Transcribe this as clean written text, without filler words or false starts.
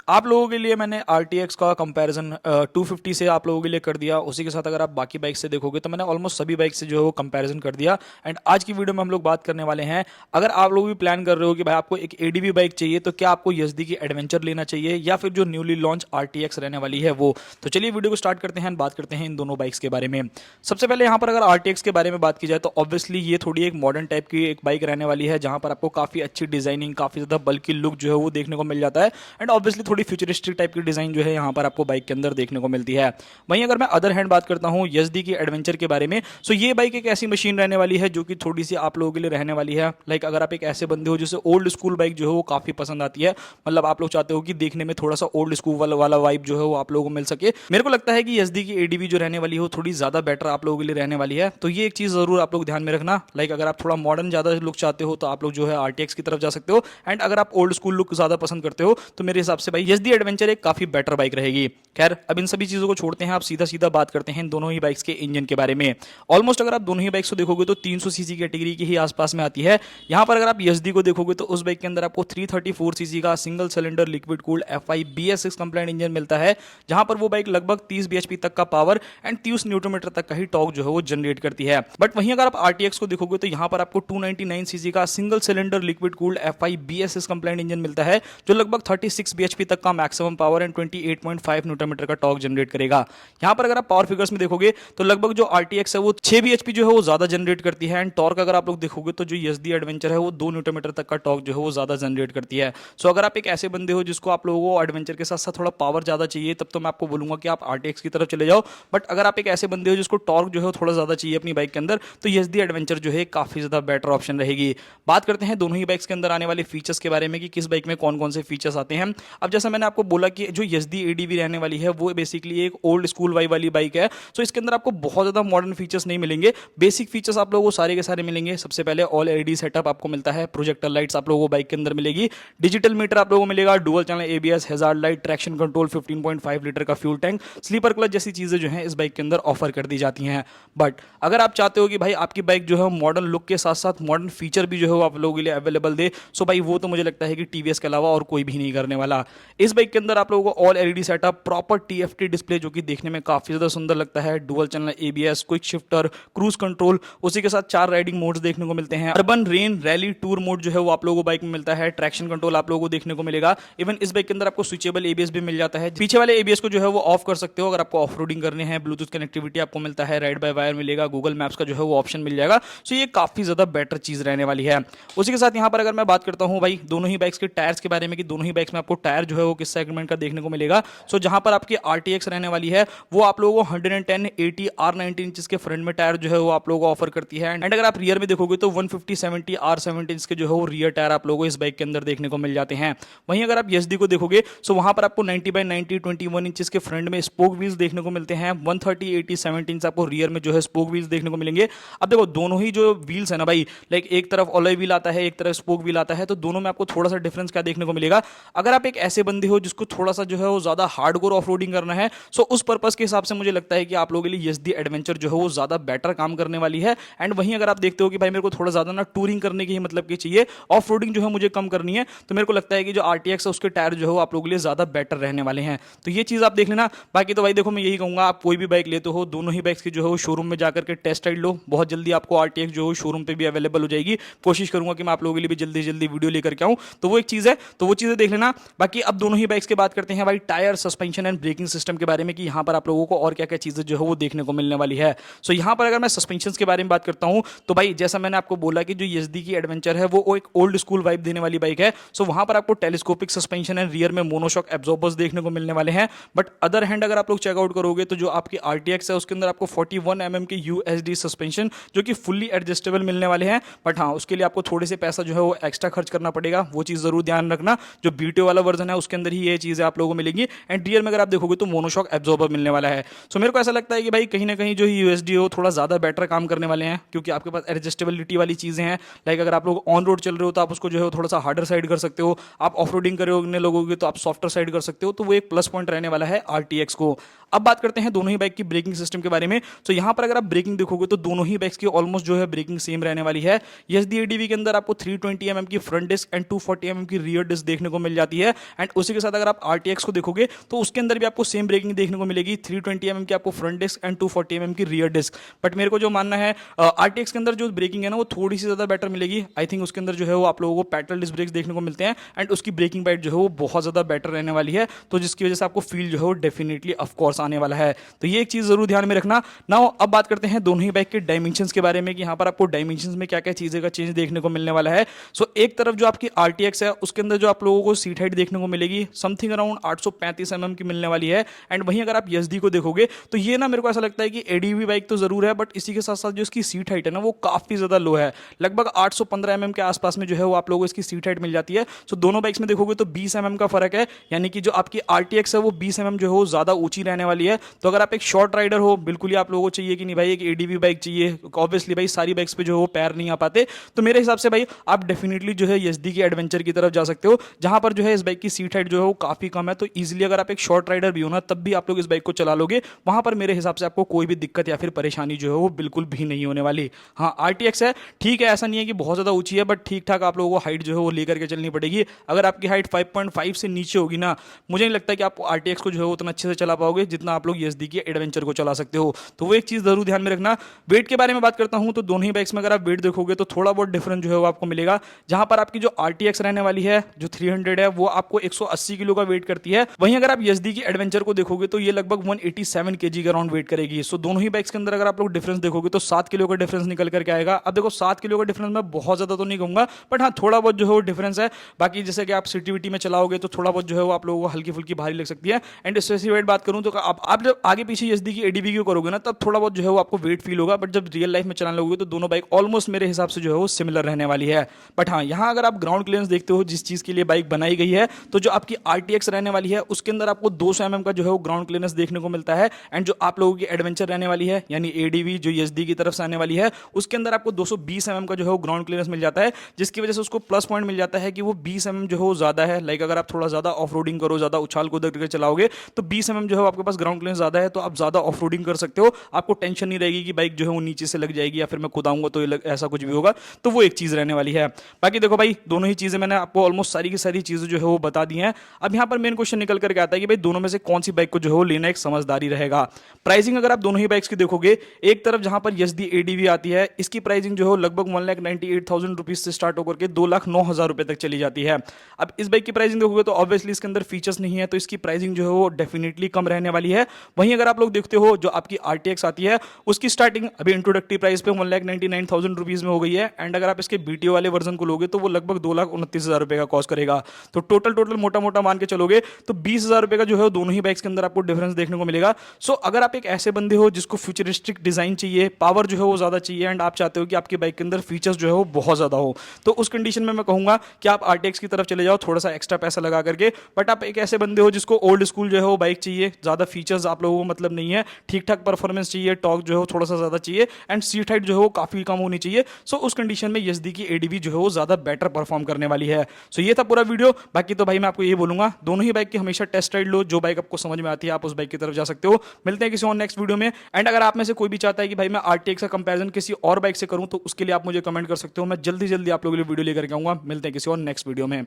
आप लोगों के लिए मैंने RTX का कंपैरिजन 250 से आप लोगों के लिए कर दिया। उसी के साथ अगर आप बाकी बाइक से देखोगे तो मैंने ऑलमोस्ट सभी बाइक से जो है वो कंपैरिजन कर दिया। एंड आज की वीडियो में हम लोग बात करने वाले हैं, अगर आप लोग भी प्लान कर रहे हो कि भाई आपको एक ADV बाइक चाहिए तो क्या आपको YZD की एडवेंचर लेना चाहिए या फिर जो न्यूली लॉन्च RTX रहने वाली है वो। तो चलिए वीडियो को स्टार्ट करते हैं, बात करते हैं इन दोनों बाइक्स के बारे में। सबसे पहले यहाँ पर अगर RTX के बारे में बात की जाए तो ऑब्वियसली ये थोड़ी एक मॉडर्न टाइप की एक बाइक रहने वाली है, जहां पर आपको काफी अच्छी डिजाइनिंग, काफी ज्यादा बल्कि लुक जो है वो देखने को मिल जाता है। एंड ऑब्वियसली थोड़ी फ्यूचरिस्टिक टाइप की डिजाइन जो है यहाँ पर आपको बाइक के अंदर देखने को मिलती है। वहीं अगर मैं अदर हैंड बात करता हूँ YZD की एडवेंचर के बारे में, सो ये बाइक एक ऐसी मशीन रहने वाली है जो कि थोड़ी सी आप लोगों के लिए रहने वाली है। लाइक अगर आप एक ऐसे बंदे हो जिसे ओल्ड स्कूल बाइक जो है वो काफी पसंद आती है, मतलब आप लोग चाहते हो कि देखने में थोड़ा सा ओल्ड स्कूल वाला वाइब जो है वो आप लोगों को मिल सके, मेरे को लगता है कि YZD की ADV जो रहने वाली है वो थोड़ी ज्यादा बेटर आप लोगों के लिए रहने वाली है। तो ये एक चीज जरूर आप लोग ध्यान में रखना। लाइक अगर आप थोड़ा मॉडर्न ज्यादा लुक चाहते हो तो आप लोग जो है RTX की तरफ जा सकते हो। एंड अगर आप ओल्ड स्कूल लुक ज्यादा पसंद करते हो तो मेरे हिसाब से भाई YZD एडवेंचर एक काफी बेटर बाइक रहेगी। खैर अब इन सभी चीजों को छोड़ते हैं, आप सीधा सीधा बात करते हैं दोनों ही बाइक्स के इंजन के बारे में। ऑलमोस्ट अगर आप दोनों ही बाइक्स को देखोगे तो 300 सीसी कैटेगरी के ही आसपास में आती है। यहां पर अगर आप YZD को देखोगे तो उस बाइक के अंदर आपको 334 सीसी का single cylinder liquid cooled FI BS6 complaint engine मिलता है, जहां पर वो बाइक लगभग 30 bhp तक का पावर एंड 30 न्यूटन मीटर तक का ही टॉर्क जो है वो जनरेट करती है। बट वहीं अगर आप RTX को देखोगे तो यहां पर आपको 299 सीसी का single cylinder liquid cooled FI BS6 complaint engine मिलता है, जो लगभग 36 bhp तक का maximum power and 28.5 Newton metre का टॉर्क जनरेट करेगा। यहां पर अगर आप पावर फिगर्स में देखोगे तो लगभग जो RTX है वो 6 bhp जो है वो ज्यादा जनरेट करती है। एंड टॉर्क अगर आप लोग देखोगे तो जो YZD एडवेंचर है वो 2 न्यूटन मीटर तक का टॉर्क जो है वो ज्यादा जनरेट करती है। सो अगर आप एक ऐसे बंदे हो जिसको आप लोगों को एडवेंचर के साथ साथ थोड़ा पावर ज्यादा चाहिए, तब तो मैं आपको बोलूंगा कि आप RTX की तरफ चले जाओ। बट अगर आप एक ऐसे बंदे हो जिसको टॉर्क जो है थोड़ा ज्यादा चाहिए अपनी बाइक के अंदर, तो YZD एडवेंचर जो है काफी ज्यादा बेटर ऑप्शन रहेगी। बात करते हैं दोनों ही बाइक्स के अंदर आने वाले फीचर्स के बारे में कि किस बाइक में कौन कौन से फीचर्स आते हैं। अब जैसा मैंने आपको बोला कि जो YZD ADV रहने वाली है वो बेसिकली एक ओल्ड स्कूल वाई वाली बाइक है। सो इसके अंदर आपको बहुत ज्यादा मॉडर्न फीचर्स नहीं मिलेंगे, बेसिक फीचर्स आप लोगों को सारे के सारे मिलेंगे। सबसे पहले ऑल LED सेटअप आपको मिलता है, प्रोजेक्टर लाइट्स आप लोगों को बाइक के अंदर मिलेगी, डिजिटल मीटर आप लोगों को मिलेगा, dual channel ABS, hazard light, traction control, 15.5 litre का फ्यूल टैंक, स्लीपर क्लच जैसी चीजें जो है इस बाइक के अंदर ऑफर कर दी जाती हैं। बट अगर आप चाहते हो कि भाई आपकी बाइक जो है मॉडर्न लुक के साथ साथ मॉडर्न फीचर भी जो है वो आप लोगों के लिए अवेलेबल दे, सो भाई वो तो मुझे लगता है कि TVS के अलावा और कोई भी नहीं करने वाला। इस बाइक के अंदर आप लोगों को all LED setup, proper TFT display जो कि देखने में काफी ज्यादा सुंदर लगता है, dual channel ABS, quick shifter, cruise control, उसी के साथ 4 राइडिंग मोड्स देखने को मिलते हैं। Urban, rain, rally, tour mode जो है वो आप लोगों को बाइक में मिलता है, ट्रैक्शन कंट्रोल आप लोगों को देखने को मिलेगा। इवन इस बाइक के अंदर आपको स्विचेबल ABS भी मिल जाता है, पीछे वाले ABS को जो है वो ऑफ कर सकते हो अगर आपको ऑफ रोडिंग करने हैं। ब्लूटूथ कनेक्टिविटी आपको मिलता है, राइड बाय वायर मिलेगा, गूगल मैप्स का जो है वो ऑप्शन मिल जाएगा। सो ये काफी ज्यादा बेटर चीज रहने वाली है। उसी के साथ यहाँ पर अगर मैं बात करता हूँ भाई दोनों ही बाइक्स के टायर्स के बारे में कि दोनों ही बाइक्स में आपको टायर जो है वो किस सेगमेंट का देखने को मिलेगा। सो जहां पर आपकी RTX रहने वाली है वो आप लोगों को 110 80 R90 इंचेस के फ्रंट में टायर जो है वो आप लोगों को ऑफर करती है। एंड अगर आप रियर में देखोगे तो 150 70 R70 इंच के जो है वो रियर टायर आप लोगों को इस बाइक के अंदर देखने को मिल जाते हैं। वहीं अगर आप YZD को देखोगे सो वहां पर आपको 90/90 21 इंचेस के फ्रंट में स्पोक व्हील्स देखने को मिलते हैं, 130 80 70 इंच आपको रियर में जो है स्पोक व्हील्स देखने को मिलेंगे। अब देखो दोनों ही जो व्हील्स है ना भाई, लाइक एक तरफ अलॉय व्हील आता है, एक तरफ स्पोक व्हील आता है, तो दोनों में आपको थोड़ा सा डिफरेंस क्या देखने को मिलेगा। अगर आप एक ऐसे बंदे हो जिसको थोड़ा सा जो है वो ज्यादा हार्डकोर ऑफ रोडिंग करना है, सो उस पर्पस के हिसाब से मुझे लगता है कि आप लोगों के लिए YZD एडवेंचर जो है वो ज्यादा बेटर काम करने वाली है। एंड वहीं अगर आप देखते हो कि भाई मेरे को थोड़ा ज्यादा ना टूरिंग करने की ही मतलब की चाहिए, ऑफ रोडिंग जो है मुझे कम करनी है, तो मेरे को लगता है कि जो RTX है उसके टायर जो है वो आप लोगों के लिए ज्यादा बेटर रहने वाले हैं। तो ये चीज आप देख लेना। बाकी तो भाई देखो मैं यही कहूंगा, आप कोई भी बाइक लेते हो दोनों ही बाइक्स की जो है वो शोरूम में जाकर के टेस्ट राइड लो। बहुत जल्दी आपको RTX जो है शोरूम पे भी अवेलेबल हो जाएगी। कोशिश करूंगा कि मैं आप लोगों के लिए भी जल्दी जल्दी वीडियो लेकर के आऊं, तो वो एक चीज है, तो वो चीजें देख लेना। बाकी अब दोनों ही बाइक्स की बात करते हैं भाई tyre, suspension and braking system के बारे में कि यहाँ पर आप लोगों को और क्या क्या चीजें जो है वो देखने को मिलने वाली है। सो यहाँ पर अगर मैं सस्पेंशन के बारे में बात करता हूँ तो भाई जैसा मैंने आपको बोला कि जो YZD की एडवेंचर है वो एक ओल्ड स्कूल वाइब देने वाली बाइक है। सो वहां पर आपको टेलीस्कोपिक सस्पेंशन एंड रियर में मोनोशॉक एब्जॉर्बर्स देखने को मिलने वाले हैं। बट अदर हैंड अगर आप लोग चेकआउट करोगे तो जो आपकी RTX है उसके अंदर आपको 41 mm के USD सस्पेंशन जो कि फुल्ली एडजस्टेबल मिलने वाले हैं। बट हाँ उसके लिए आपको थोड़े से पैसा जो है वो एक्स्ट्रा खर्च करना पड़ेगा, वो चीज जरूर ध्यान रखना। जो BTO वाला वर्जन है उसके अंदर ही ये चीजें आप लोगों को मिलेंगी। एंड रियर में अगर आप देखोगे तो मोनोशॉक एब्जॉर्बर मिलने वाला है। सो मेरे को ऐसा लगता है कि भाई कहीं ना कहीं जो USD हो थोड़ा ज्यादा बेटर काम करने वाले हैं, क्योंकि आपके पास एडजस्टेबिलिटी वाली चीजें हैं। लाइक अगर आप लोग ऑन रोड चल रहे हो तो आप उसको जो है थोड़ा सा हार्डर साइड कर सकते हो, आप ऑफ रोडिंग करने लोगोगे तो आप सॉफ्टर साइड कर सकते हो, तो वो एक प्लस पॉइंट रहने वाला है RTX को। अब बात करते हैं दोनों ही बाइक की ब्रेकिंग सिस्टम के बारे में। तो यहां पर अगर आप ब्रेकिंग देखोगे तो दोनों ही बाइक्स की ऑलमोस्ट जो है ब्रेकिंग सेम रहने वाली है। YZD ADV के अंदर आपको 320 mm की फ्रंट डिस्क एंड 240 mm की रियर डिस्क देखने को मिल जाती है। एंड उसी के साथ अगर आप RTX को देखोगे तो उसके अंदर भी आपको सेम ब्रेकिंग देखने को मिलेगी, 320 mm की आपको फ्रंट डिस्क एंड 240 mm की रियर डिस्क। बट मेरे को जो मानना है RTX के अंदर जो ब्रेकिंग है ना वो थोड़ी सी ज्यादा बेटर मिलेगी। आई थिंक उसके अंदर जो है वो आप लोगों को पैडल डिस्क ब्रेक्स देखने को मिलते हैं एंड उसकी ब्रेकिंग पाइट जो है वो बहुत ज्यादा बेटर रहने वाली है, तो जिसकी वजह से आपको फील जो है वो डेफिनेटली ऑफकोर्स आने वाला है। तो ये एक चीज जरूर ध्यान में रखना। नाउ अब बात करते हैं दोनों ही बाइक के डायमेंशंस के बारे में कि यहाँ पर आपको डायमेंशंस में क्या क्या चीजें का चेंज देखने को मिलने वाला है। सो एक तरफ जो आपकी RTX है उसके अंदर जो आप लोगों को सीट हाइट देखने को मिलेगी समथिंग अराउंड 835 mm की मिलने वाली है। एंड वहीं अगर आप YSD को देखोगे तो ये ना मेरे को ऐसा लगता है कि ADV बाइक तो जरूर है, बट इसी के साथ साथ जो इसकी सीट हाइट है ना वो काफी ज्यादा लो है, लगभग 815 mm के आसपास में जो है वो आप लोगों को इसकी सीट हाइट मिल जाती है। सो दोनों बाइक्स में देखोगे तो 20 mm का फर्क है, यानी कि जो आपकी RTX है वो 20 mm जो है वो ज्यादा ऊंची रहने वाली है। तो अगर आप एक शॉर्ट राइडर हो, बिल्कुल ही आप लोगों को चाहिए कि नहीं भाई एक ADV बाइक चाहिए, ऑब्वियसली भाई सारी बाइक्स पे जो है वो पैर नहीं आ पाते, तो मेरे हिसाब से भाई आप डेफिनेटली जो है YSD की एडवेंचर की तरफ जा सकते हो, जहां पर जो है इस बाइक की सीट हाइट जो है वो काफी कम है। तो इजीली अगर आप एक शॉर्ट राइडर भी हो ना तब भी आप लोग इस बाइक को चला लोगे, वहां पर मेरे हिसाब से आपको कोई भी दिक्कत या फिर परेशानी जो है वो बिल्कुल भी नहीं होने वाली। हाँ RTX है, ठीक है, ऐसा नहीं है कि बहुत ज्यादा ऊंची है, बट ठीक ठाक आप लोगों को हाइट जो है वो लेकर के चलनी पड़ेगी। अगर आपकी हाइट 5.5 से नीचे होगी ना, मुझे नहीं लगता कि आप RTX को जो है उतना अच्छे से चला पाओगे जितना आप लोग YSD की एडवेंचर को चला सकते हो। तो वो एक चीज जरूर ध्यान में रखना। वेट के बारे में बात करता हूं तो दोनों ही बाइक्स में अगर आप वेट देखोगे तो थोड़ा बहुत डिफरेंस जो है वो आपको मिलेगा, जहां पर आपकी जो RTX रहने वाली है जो 300 है वो आपको 180 किलो का वेट करती है। वहीं अगर आप YSD की एडवेंचर को देखोगे तो ये लगभग 187 kg का राउंड वेट करेगी। सो दोनों ही बाइक्स के अंदर अगर आप लोग डिफरेंस देखोगे तो 7 किलो का डिफरेंस निकल करके आएगा। अब देखो 7 किलो का डिफरेंस मैं बहुत ज्यादा तो नहीं कहूंगा, बट हाँ थोड़ा बहुत जो है वो डिफरेंस है। बाकी जैसे कि आप सिटी विटी में चलाओगे तो थोड़ा बहुत जो है वो आप लोगों को हल्की फुल्की भारी लग सकती है। एंड स्पेसिफिक वेट बात करूं तो आप जब आगे पीछे YSD की ADV की करोगे ना तब थोड़ा बहुत जो है वो आपको वेट फील होगा, बट जब रियल लाइफ में चलाने लगोगे तो दोनों बाइक ऑलमोस्ट मेरे हिसाब से जो है वो सिमिलर रहने वाली है। बट हाँ यहाँ अगर आप ग्राउंड क्लियरेंस देखते हो जिस चीज के लिए बाइक बनाई गई है, तो जो आपकी RTX रहने वाली है उसके अंदर आपको 200 mm का जो है वो ग्राउंड क्लियरेंस देखने को मिलता है। एंड जो आप लोगों की एडवेंचर रहने वाली है यानी ADV जो YSD की तरफ से आने वाली है उसके अंदर आपको 220 mm का जो है वो ग्राउंड क्लियरेंस मिल जाता है, जिसकी वजह से उसको प्लस पॉइंट मिल जाता है कि वो 20 mm जो है वो ज्यादा है। लाइक अगर आप थोड़ा ज्यादा ऑफ रोडिंग करो, ज्यादा उछाल कूद करके चलाओगे तो 20 mm जो है आपके पास ग्राउंड क्लियरेंस ज्यादा है, तो आप ज्यादा ऑफ रोडिंग कर सकते हो। आपको टेंशन नहीं रहेगी कि बाइक जो है वो नीचे से लग जाएगी या फिर मैं खुदाऊंगा तो ऐसा कुछ भी होगा, तो वो एक चीज रहने वाली है। बाकी देखो भाई दोनों ही चीजें मैंने आपको ऑलमोस्ट सारी की सारी चीजें जो है वो बता दी हैं। अब यहाँ पर मेन क्वेश्चन निकल करके आता है कि भाई दोनों में से कौन सी बाइक को जो है वो लेना एक समझदारी रहेगा। प्राइसिंग अगर आप दोनों ही बाइक्स की देखोगे, एक तरफ जहां पर YSD ADV आती है इसकी प्राइसिंग जो है लगभग 1,98,000 रुपीज से स्टार्ट होकर के 2,09,000 रुपए तक चली जाती है। अब इस बाइक की प्राइसिंग देखोगे तो ऑब्वियसली इसके अंदर फीचर्स नहीं है, तो इसकी प्राइसिंग जो है वो डेफिनेटली कम रहने वाली है। वहीं अगर आप लोग देखते हो जो आपकी RTX आती है उसकी स्टार्टिंग अभी इंट्रोडक्टरी प्राइस पे 1,99,000 रुपीज में हो गई है। एंड अगर आप इसके BTO वाले वर्जन को लोगे तो वो लगभग 2,29,000 रुपए का कॉस्ट करेगा। तो टोटल मोटा मोटा मान के चलोगे तो 20,000 रुपए का जो है दोनों ही बाइक्स के अंदर आपको डिफरेंस देखने को मिलेगा। सो अगर आप एक ऐसे बंदे हो जिसको फ्यूचरिस्टिक डिजाइन चाहिए, पावर जो है वो ज्यादा चाहिए एंड आप चाहते हो कि आपकी बाइक के अंदर फीचर्स जो है वो बहुत ज्यादा हो, तो उस कंडीशन में मैं कहूंगा कि आप RTX की तरफ चले जाओ थोड़ा सा एक्स्ट्रा पैसा लगा करके। बट आप एक ऐसे बंदे हो जिसको ओल्ड स्कूल जो है वो बाइक चाहिए, ज्यादा फीचर्स आप लोगों को मतलब नहीं है, ठीक ठाक परफॉर्मेंस चाहिए, टॉर्क जो है वो थोड़ा सा ज्यादा चाहिए एंड सीट हाइट जो है वो काफी कम होनी चाहिए। सो उस कंडीशन में YSD की ADV जो है वो ज्यादा बेटर परफॉर्म करने वाली है। सो ये था पूरा वीडियो। बाकी तो भाई मैं आपको ये बोलूंगा दोनों ही बाइक की हमेशा टेस्ट राइड लो, जो बाइक आपको समझ में आती है आप उस बाइक की तरफ जा सकते हो। मिलते हैं किसी और नेक्स्ट वीडियो में। एंड अगर आप में से कोई भी चाहता है कि भाई मैं RTX का कंपैरिजन किसी और बाइक से करूं तो उसके लिए आप मुझे कमेंट कर सकते हो, मैं जल्दी जल्दी आप लोगों के लिए वीडियो लेकर के आऊंगा। मिलते हैं किसी और नेक्स्ट वीडियो में।